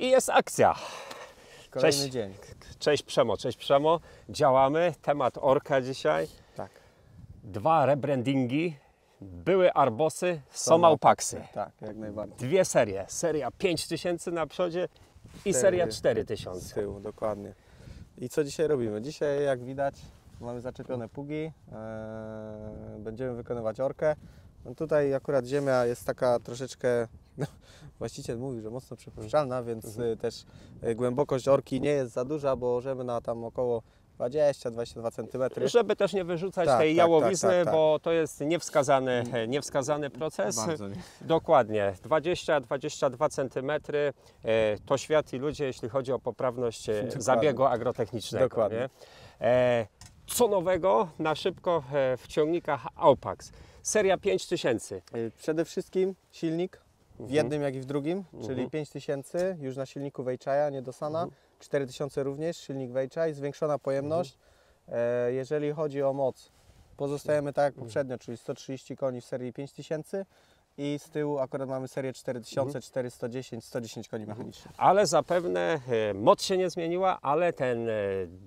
I jest akcja. Kolejny dzień. Cześć Przemo, cześć Przemo. Działamy. Temat Orka dzisiaj. Tak. 2 rebrandingi. Były Arbosy, są Aupaxy. Tak, jak najbardziej. 2 serie. Seria 5000 na przodzie i seria 4000. Z tyłu, dokładnie. I co dzisiaj robimy? Dzisiaj, jak widać, mamy zaczepione pługi. Będziemy wykonywać orkę. No tutaj akurat ziemia jest taka troszeczkę, no, właściciel mówi, że mocno przepuszczalna, więc też głębokość orki nie jest za duża, bo możemy na tam około 20-22 cm. Żeby też nie wyrzucać tej jałowizny, bo to jest niewskazany proces. Bardzo nie. Dokładnie, 20-22 cm to świat i ludzie, jeśli chodzi o poprawność zabiegu agrotechnicznego. Dokładnie. Nie? Co nowego na szybko w ciągnikach Aupax? Seria 5000. Przede wszystkim silnik w jednym jak i w drugim, czyli 5000 już na silniku Weichai'a, nie Dosana, 4000 również, silnik Weichai, zwiększona pojemność. Jeżeli chodzi o moc, pozostajemy tak jak poprzednio, czyli 130 koni w serii 5000 i z tyłu akurat mamy serię 4000, 410, 110 koni mechanicznych. Ale zapewne moc się nie zmieniła, ale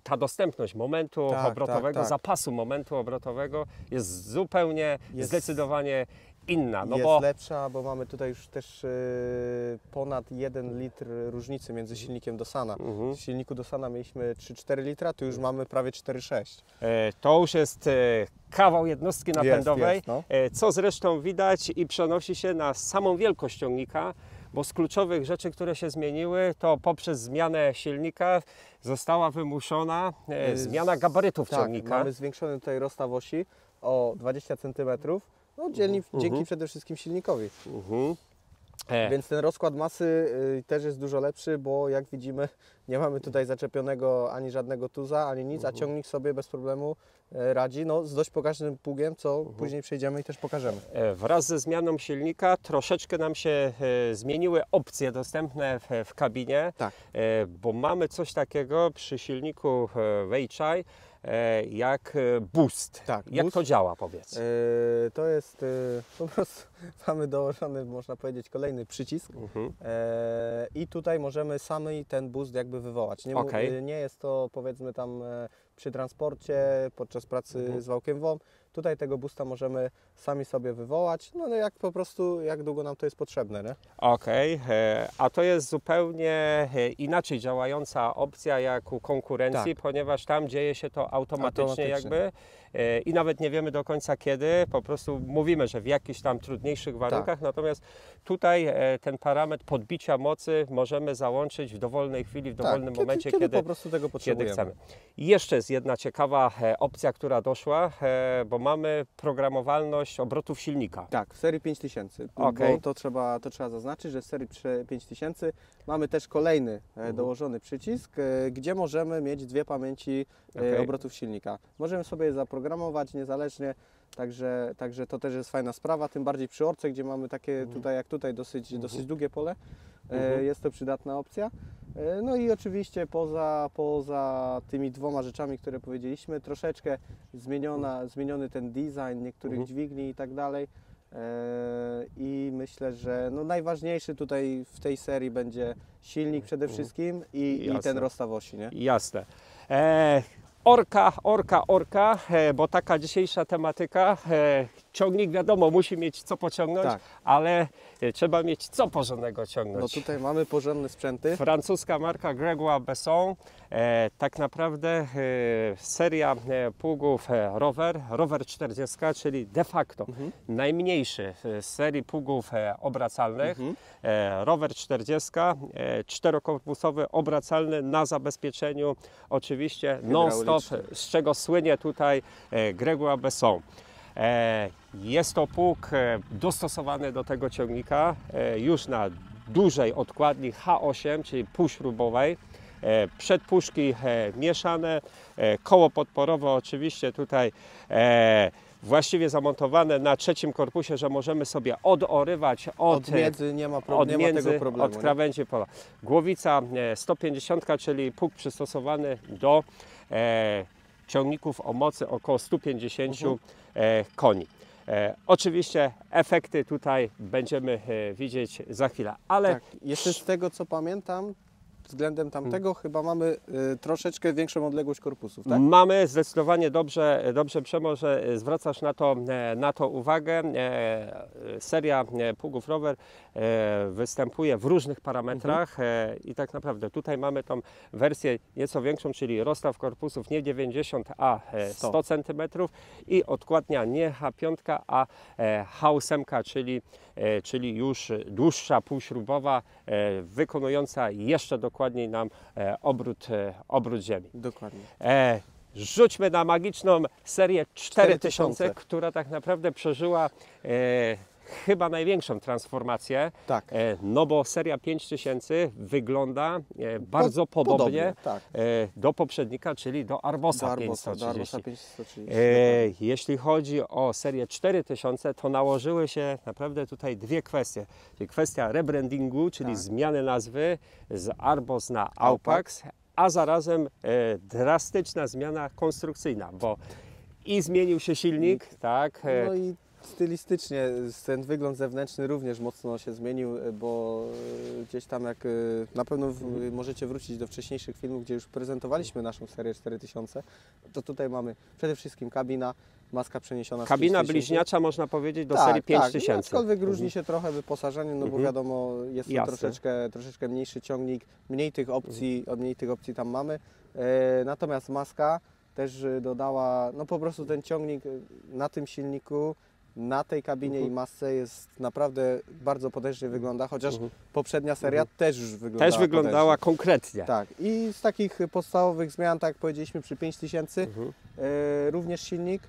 ta dostępność momentu obrotowego, zapasu momentu obrotowego jest zupełnie, zdecydowanie inna. No jest lepsza, bo mamy tutaj już też ponad 1 litr różnicy między silnikiem Dosana. W silniku Dosana mieliśmy 3-4 litra, tu już mamy prawie 4,6. To już jest kawał jednostki napędowej, no. Co zresztą widać i przenosi się na samą wielkość ciągnika, bo z kluczowych rzeczy, które się zmieniły, to poprzez zmianę silnika została wymuszona zmiana gabarytów ciągnika. Mamy zwiększony tutaj rozstaw osi o 20 cm. No, dzięki przede wszystkim silnikowi. Więc ten rozkład masy też jest dużo lepszy, bo jak widzimy, nie mamy tutaj zaczepionego ani żadnego tuza, ani nic, a ciągnik sobie bez problemu radzi, no, z dość pokaźnym pługiem, co później przejdziemy i też pokażemy. Wraz ze zmianą silnika troszeczkę nam się zmieniły opcje dostępne w kabinie, bo mamy coś takiego przy silniku Weichai, jak boost. Jak to działa, powiedz? To jest po prostu, mamy dołożony, można powiedzieć, kolejny przycisk i tutaj możemy sami ten boost jakby wywołać. Nie jest to, powiedzmy, tam przy transporcie, podczas pracy z wałkiem WOM. Tutaj tego boosta możemy sami sobie wywołać, no jak po prostu, jak długo nam to jest potrzebne, nie? A to jest zupełnie inaczej działająca opcja jak u konkurencji, ponieważ tam dzieje się to automatycznie jakby i nawet nie wiemy do końca kiedy, po prostu mówimy, że w jakichś tam trudniejszych warunkach, natomiast tutaj ten parametr podbicia mocy możemy załączyć w dowolnej chwili, w dowolnym momencie, kiedy po prostu tego potrzebujemy. Chcemy. I jeszcze jest jedna ciekawa opcja, która doszła, bo mamy programowalność obrotów silnika. Tak, w serii 5000, bo to trzeba zaznaczyć, że w serii 5000 mamy też kolejny dołożony przycisk, gdzie możemy mieć 2 pamięci obrotów silnika. Możemy sobie je zaprogramować niezależnie, także to też jest fajna sprawa, tym bardziej przy orce, gdzie mamy takie tutaj dosyć długie pole, jest to przydatna opcja. No i oczywiście poza tymi 2 rzeczami, które powiedzieliśmy, troszeczkę zmieniony ten design niektórych dźwigni i tak dalej. I myślę, że no najważniejszy tutaj w tej serii będzie silnik przede wszystkim i ten rozstaw osi, nie? Jasne. Orka, bo taka dzisiejsza tematyka. Ciągnik wiadomo, musi mieć co pociągnąć, ale trzeba mieć co porządnego ciągnąć. No tutaj mamy porządne sprzęty. Francuska marka Gregoire Besson. Tak naprawdę seria pługów Rover 40, czyli de facto najmniejszy z serii pługów obracalnych. Rover 40, 4-korpusowy, obracalny na zabezpieczeniu, oczywiście non-stop, z czego słynie tutaj Gregoire Besson. Jest to pług dostosowany do tego ciągnika już na dużej odkładni H8, czyli półśrubowej. Przedpuszki mieszane, koło podporowe oczywiście tutaj właściwie zamontowane na 3. korpusie, że możemy sobie odorywać od miedzy, nie ma tego problemu. Od krawędzi pola. Głowica 150, czyli pług przystosowany do ciągników o mocy około 150 koni. Oczywiście efekty tutaj będziemy widzieć za chwilę, ale tak, jeszcze z tego co pamiętam, względem tamtego chyba mamy troszeczkę większą odległość korpusów, tak? Mamy zdecydowanie dobrze Przemo, że zwracasz na to uwagę. Seria pługów rower występuje w różnych parametrach i tak naprawdę tutaj mamy tą wersję nieco większą, czyli rozstaw korpusów nie 90, a 100 cm i odkładnia nie H5, a H8, czyli już dłuższa, półśrubowa, wykonująca jeszcze dokładniej nam obrót Ziemi. Dokładnie. Rzućmy na magiczną serię 4000, która tak naprawdę przeżyła chyba największą transformację, tak. No bo seria 5000 wygląda bardzo podobnie tak. Do poprzednika, czyli do Arbosa 530. Jeśli chodzi o serię 4000, to nałożyły się naprawdę tutaj dwie kwestie. Czyli kwestia rebrandingu, czyli zmiany nazwy z Arbos na Aupax, a zarazem drastyczna zmiana konstrukcyjna, bo i zmienił się silnik, tak? No i stylistycznie ten wygląd zewnętrzny również mocno się zmienił, bo gdzieś tam jak na pewno możecie wrócić do wcześniejszych filmów, gdzie już prezentowaliśmy naszą serię 4000, to tutaj mamy przede wszystkim kabina, maska przeniesiona z Kabina bliźniacza, można powiedzieć, do serii 5000. Tak, aczkolwiek różni się trochę wyposażenie, no bo wiadomo, jest to troszeczkę mniejszy ciągnik, mniej tych opcji tam mamy. Natomiast maska też dodała, no po prostu ten ciągnik na tym silniku, na tej kabinie i masce jest naprawdę bardzo potężnie wygląda, chociaż poprzednia seria też już wyglądała konkretnie. Tak, i z takich podstawowych zmian, tak jak powiedzieliśmy przy 5000, również silnik,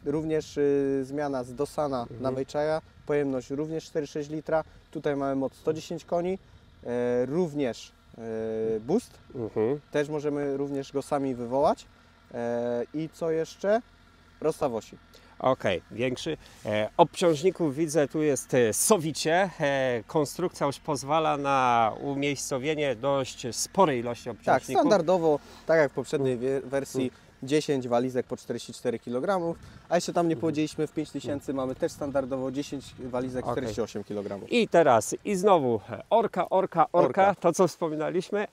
również zmiana z Dosana na Weichai'a, pojemność również 4,6 litra, tutaj mamy moc 110 koni, również boost, też możemy również go sami wywołać. I co jeszcze? Rozstaw osi. Okej, większy. Obciążników widzę, tu jest sowicie. Konstrukcja już pozwala na umiejscowienie dość sporej ilości obciążników. Tak, standardowo, tak jak w poprzedniej wersji, 10 walizek po 44 kg, a jeszcze tam nie powiedzieliśmy, w 5000 mamy też standardowo 10 walizek 48 kg. I teraz znowu orka, to co wspominaliśmy.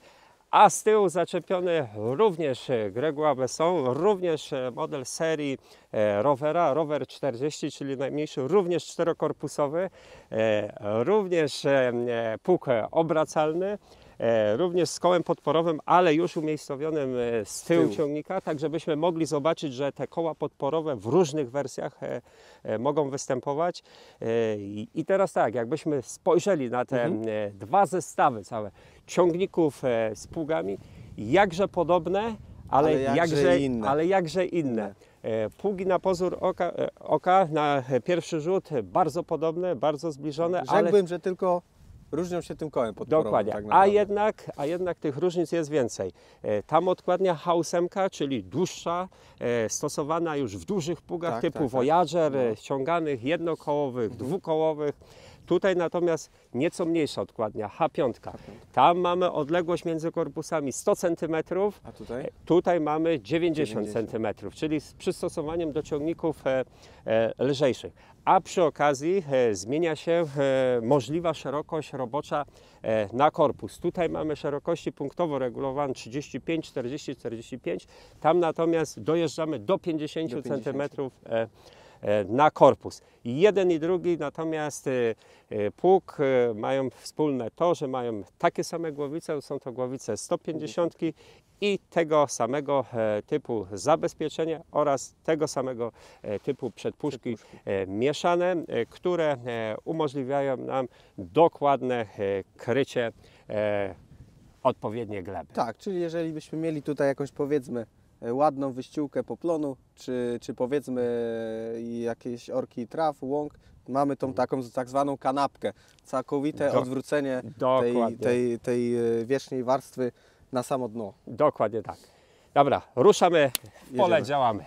A z tyłu zaczepiony również Gregoire Besson, również model serii rowera, rower 40, czyli najmniejszy, również czterokorpusowy, również pług obracalny, również z kołem podporowym, ale już umiejscowionym z tyłu ciągnika, tak żebyśmy mogli zobaczyć, że te koła podporowe w różnych wersjach mogą występować. I teraz tak, jakbyśmy spojrzeli na te dwa zestawy całe ciągników z pługami, jakże podobne, ale jakże inne. Pługi na pozór oka, na pierwszy rzut bardzo podobne, bardzo zbliżone. Rzekłbym, że tylko różnią się tym kołem podporowym. Dokładnie, tak a jednak tych różnic jest więcej. Tam odkładnia H8, czyli dłuższa, stosowana już w dużych pługach typu Voyager, ściąganych jednokołowych, dwukołowych. Tutaj natomiast nieco mniejsza odkładnia, H5. Tam mamy odległość między korpusami 100 cm, a tutaj mamy 90 cm, czyli z przystosowaniem do ciągników lżejszych. A przy okazji zmienia się możliwa szerokość robocza na korpus. Tutaj mamy szerokości punktowo regulowane 35, 40, 45. Tam natomiast dojeżdżamy do 50 cm na korpus. Jeden i drugi natomiast pług mają wspólne to, że mają takie same głowice, są to głowice 150 i tego samego typu zabezpieczenie oraz tego samego typu przedpuszki mieszane, które umożliwiają nam dokładne krycie odpowiedniej gleby. Tak, czyli jeżeli byśmy mieli tutaj jakąś, powiedzmy, ładną wyściółkę poplonu, czy powiedzmy jakieś orki traw, łąk, mamy tą taką tak zwaną kanapkę, całkowite odwrócenie tej wierzchniej warstwy na samo dno. Dokładnie tak. Dobra, ruszamy w pole, działamy.